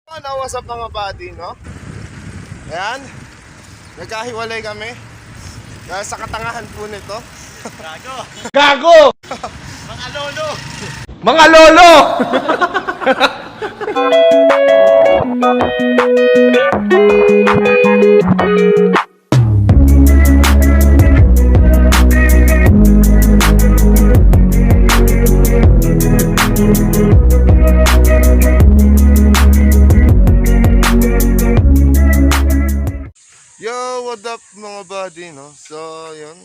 Ano, what's up mga buddy, no? Ayan, nagkahiwalay kami dahil sa katangahan po nito. Gago! Gago! Mga lolo! Mga lolo! Yo, what up mga buddy, no? So, yun.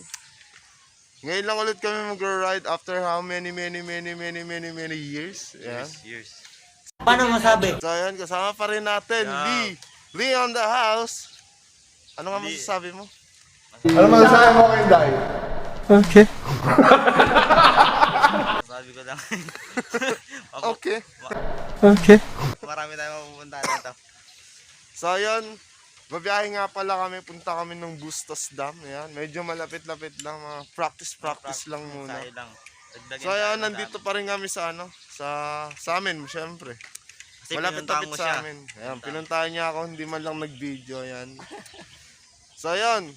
Ngayon lang ulit kami mag-ride after how many years. Ayan. Years. Paano masabi? So, ayan, kasama pa rin natin, Yeah. Lee on the house. Ano nga Lee. masasabi mo? Ano masasabi mo kay Day? Okay. Sabi ko lang. Okay. Okay. Marami tayong mapupunta dito. So, ayun. Babiyahe nga pala kami. Punta kami ng Bustos Dam. Ayan. Medyo malapit-lapit lang. Mga practice lang muna. Tayo lang. Dagdagin So, ayan. tayo Nandito dami. pa rin kami sa ano. Sa amin, syempre. Kasi Malapit-lapit pinuntahan mo sa siya. amin. Ayan. Pinuntahan niya ako. Hindi man lang nag-video. Ayan. So, ayun.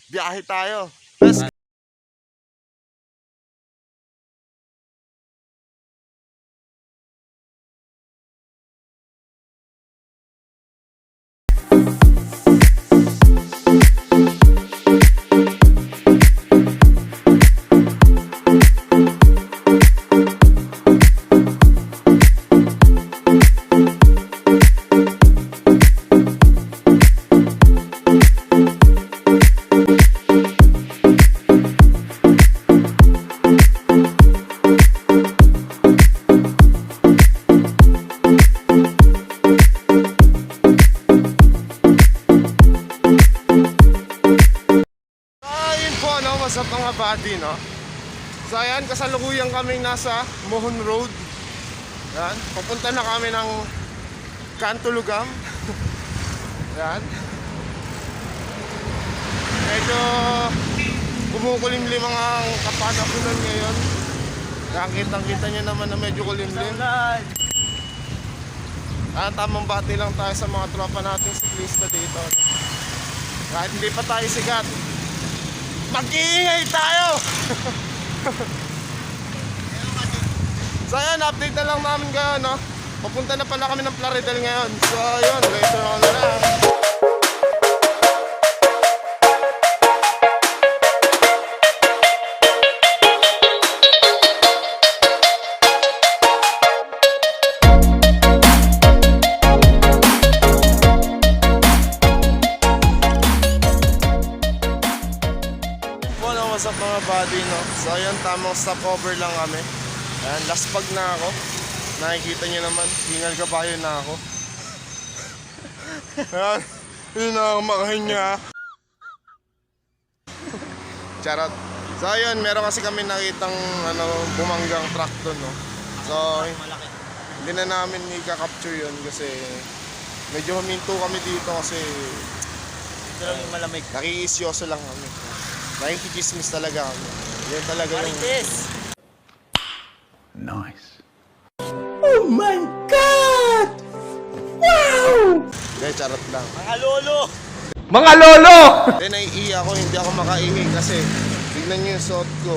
Biyahe tayo. Let's go. Ayun po, no, what's up mga buddy, no? So ayan, kasalukuyan kaming nasa Mohon Road. Ayan, papunta na kami ng Cantulugam. Ayan. Medyo kumukulimlim ang kapanahunan ngayon. Kitang-kita nyo naman na medyo kulimlim. Tamang bati lang tayo sa mga tropa nating siklista dito, no? Kahit hindi pa tayo sikat, mag-iingay tayo! So ayan, update na lang namin kayo, no? Papunta na pala kami ng Plaridel ngayon. So ayun, later on na lang. What's up mga buddy, no? So ayun, tamang stopover lang kami. Ayan, last pag na ako. Nakikita nyo naman, hingal kabayo na ako. Ayan, hindi na ako makahinga. Charot. So ayun, meron kasi kami nakitang bumanggang truck doon, no? So Malaki. hindi na namin i-capture yun kasi medyo huminto kami dito kasi Ito lang yung malamig. nakiisyoso lang kami. Nakikikismis talaga kami. Yun talaga yung... Marites! Nice. Oh my God! Wow! Hindi, charot lang. Mga lolo! Mga lolo! Hindi, naiiya ako, hindi ako makaingay kasi tignan nyo yung suot ko.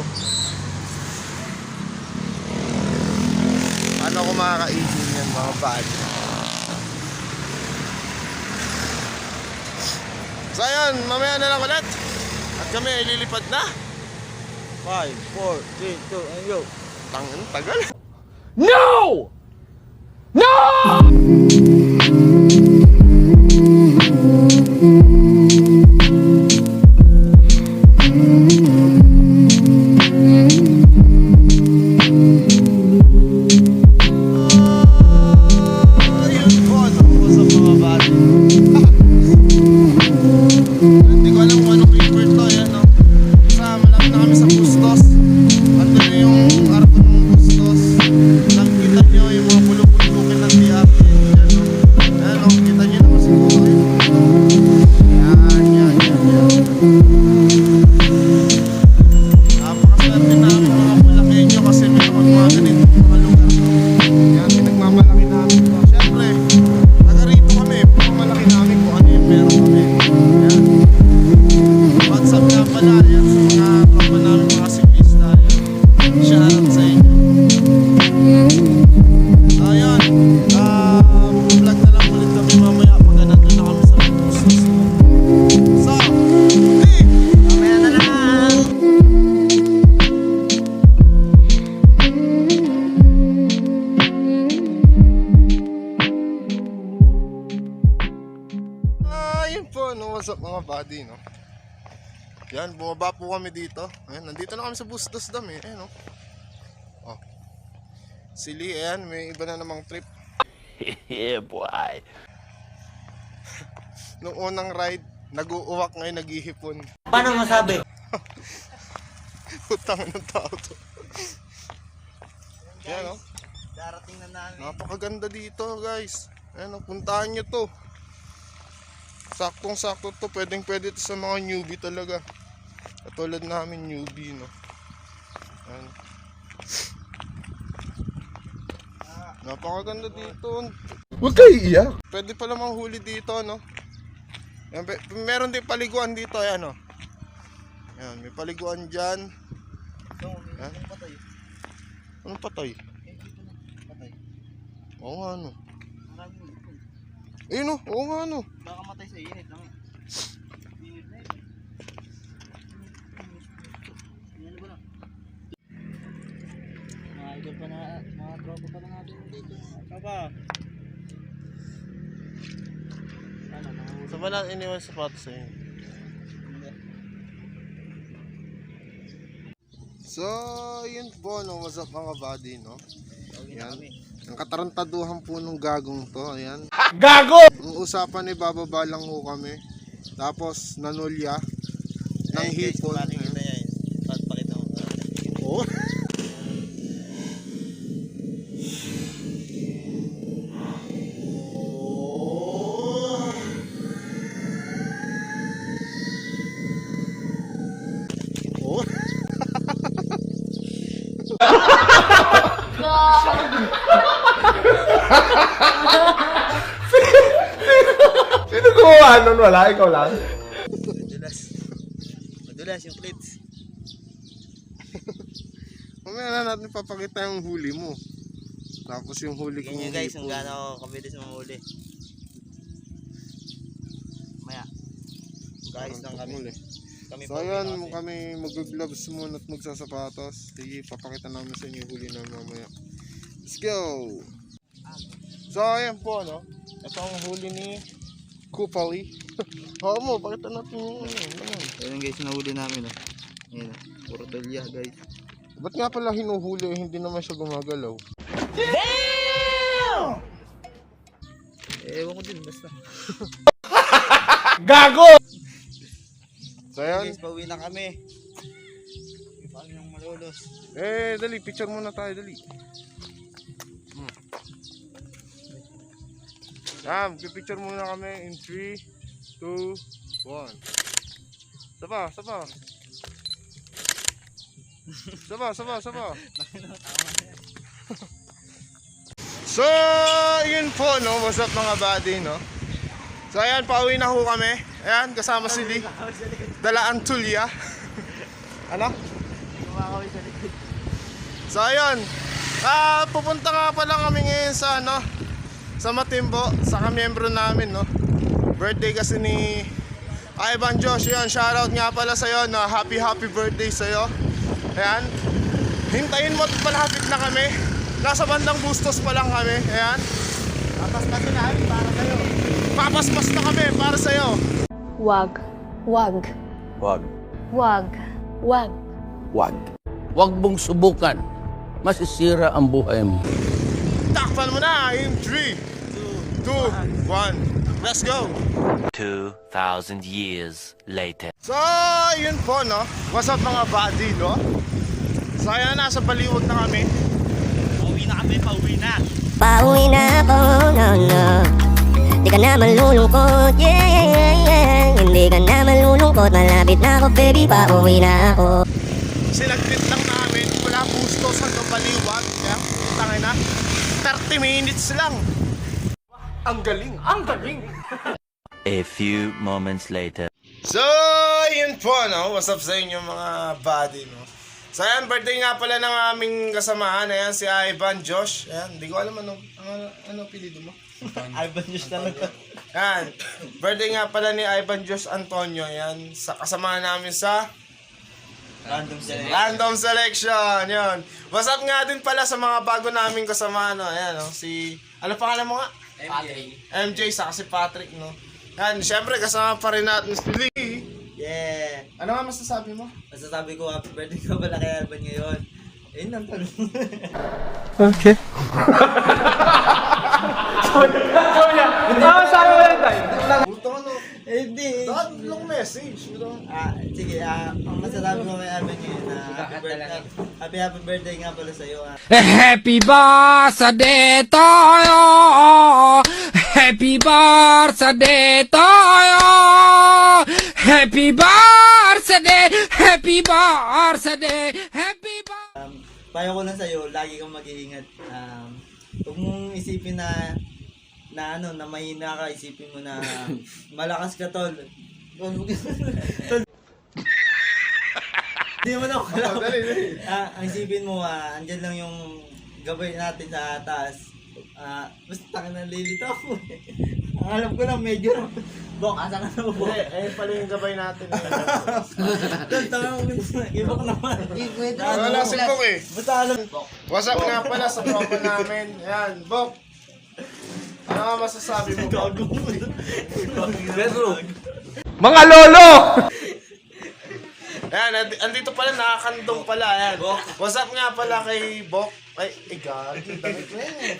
Paano ako makakaingay yan, mga bad? So ayun, mamaya na lang ulit. At kami ay lilipad na. 5, 4, 3, 2, and go! Tagal. No! No! Ayun po, what's up mga bad? Hindi ko alam kung anong river to, yan, no? Malapit na kami sa Bustos. Ando na yung arbon ng Bustos. Nakikita nyo what's up mga buddy, no? Yan, bumaba po kami dito. Ayan, nandito na kami sa Bustos Dam eh. Ayan, no? Oh. Sili, ayan, may iba na namang trip. Yeah, boy. Nung unang ride, nag-uuwak ngayon, naghihipon. Paano masabi? Putang ng tao to. Yan, no? Darating na namin. Napakaganda dito, guys. Ayan, no? Puntahan nyo to. Saktong-sakto to. Pwedeng-pwede to sa mga newbie talaga. Katulad namin newbie, no? Ayan. Napakaganda dito. Huwag kayo iiyak. Pwede pala manghuli dito, no? Ayan, meron din paliguan dito, ayan, no? Ayan, may paliguan dyan. Ayan. Anong patay? Oo nga, no? Ayun, no? Oo nga, no? Baka matay sa init lang eh. Init na eh. Ano ba lang? Mga idol pa na, mga tropa pa na natin dito. Kaba. Ano, mga ulo. Saan ba natin iniwan sapatos sa'yo? So, yun po, no? What's up mga buddy, no? Yan. Ang katarantaduhan po nung gagong to, ayan. Gago! Ang usapan ay bababa lang ho kami. Tapos, nanulya. Nang hipon. Pakita niya yun. Pakita mo. Oo. Oo. Sino gumawa nun? Wala, ikaw lang. Madulas. Madulas yung clips. Mamaya na natin papakita yung huli mo. Tapos yung huli kong Ganyan guys, kung hipon. gaano ako kabilis mamuli. Maya. Guys lang kami. Huli. Kami So ayan, kami mag-gloves muna at magsasapatos. Sige, papakita namin sa inyo yung huli na mamaya. Let's go! So ayan po, no? Ito ang huli ni Kupali. Oo mo, pakita natin yung naman. Ayan guys, nahuli namin oh. Ayan oh. Puro tulya guys. Ba't nga pala hinuhuli eh, hindi naman siya gumagalaw? Ewan ko din, basta. Gago! So ayan, Guys, pauwi na kami. Paano yung malulos? dali, picture muna tayo, dali. Picture muna kami in 3, 2, 1. Saba. Saba. So, yun po, no? What's up mga buddy, no? So, ayan, pauwi na ho kami. Ayan, kasama si Lee. Dalaan tulya. Ano? Kumakawin sa likod. So, ayun. Pupunta nga pala kami ngayon sa, ano, sa Matimbo, sa kamiyembro namin, no? Birthday kasi ni Ivan Josh. Yun, shoutout nga pala sa'yo, no? Happy birthday sa'yo. Ayan. Hintayin mo, palapit na kami. Nasa bandang Bustos pa lang kami. Ayan. Papaspasin na kami para sa'yo. Papaspas na kami para sa'yo. Wag. Wag. Wag. Wag. Wag. Wag. Wag mong subukan. Masisira ang buhay mo. Takpan mo na in 3, 2, 1. Let's go. 2,000 years later. So, yun po, no? What's up mga buddy, no? So, ayan, nasa Baliwag na kami. Pauwi na kami, pauwi na. Pauwi na ako, no, no. Di ka na malulungkot, yeah. Hindi ka na malulungkot, malapit na ako, baby, pauwi na ako. Sinaglit lang namin mula Bustos hanggang Baliwag. Kaya, tangay na. 30 minutes lang. Ang galing. A few moments later. So, yun po, no? What's up sa inyo mga buddy, no? So, ayan, birthday nga pala ng aming kasamahan. Ayan, si Ivan Josh. Ayan, hindi ko alam ano pilido mo. Ivan Josh talaga. Ayan, birthday nga pala ni Ivan Josh Antonio. Ayan, sa kasamahan namin sa Random Selection. Yun. What's up nga din pala sa mga bago naming kasamahan, no? Ayan, no? Si, ano pangalan mo nga? MJ, saka si Patrick, no? Yan, syempre kasama pa rin natin si Lee. Yeah! Ano nga masasabi mo? Masasabi ko, happy birthday ka pala kay Alban ngayon. Ayun lang tanong. Puto ano? Hindi. Long message. Sige, ang masasabi ko kay Alban ngayon na happy birthday nga pala sa'yo. Happy birthday to you. Happy birthday to you. Happy birthday. Happy birthday. Happy birthday. Payo ko lang sa'yo, lagi kang mag-iingat. Huwag mong isipin na mahina ka, isipin mo na malakas ka, tol. Tol. Hindi mo na ako alam. Dali. Ang isipin mo, andyan lang yung gabay natin sa taas. Basta taka na lilito ako. Ang alam ko lang, medyo Bok, asa ka na Bok? Ayun pala yung gabay natin. Tol, taka mo, ibok naman. Wala si Bok eh. Basta alam. What's up nga pala sa tropa namin. Yan, Bok. Ano nga masasabi mo? Gago mo. Mga lolo! Ayan, andito pala, nakakandong pala. Ayan. What's up nga pala kay Bok? Ay, gagi. Damit na yan.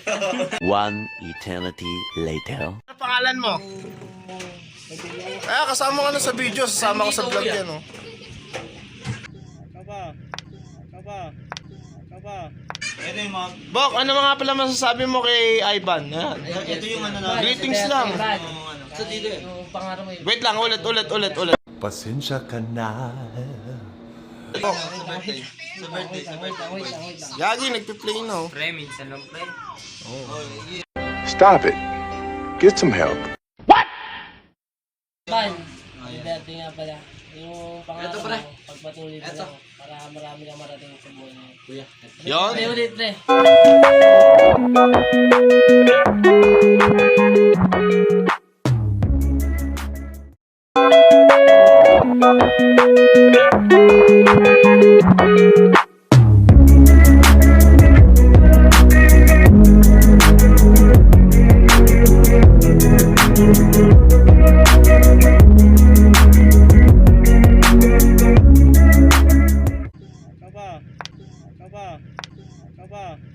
One eternity later. Ano pangalan mo? Kasama ka na sa video. Sasama ko sa vlog yan, oh. Kaba. Ito yung mga... Bok, ano nga pala masasabi mo kay Ivan? Ayan. Ito yung ano na... Greetings lang. Sa dito eh. Wait lang, ulit. Pasensya ka na. Bok, Sa birthday. Gagi, nagpi-play na, oh. Stop it. Get some help. Birthday nga pala. Yung pangarap mo, pagpatuloy mo lang para marami kang marating sa buhay mo. Kuya. Yon. Ulit, pre. Kaba.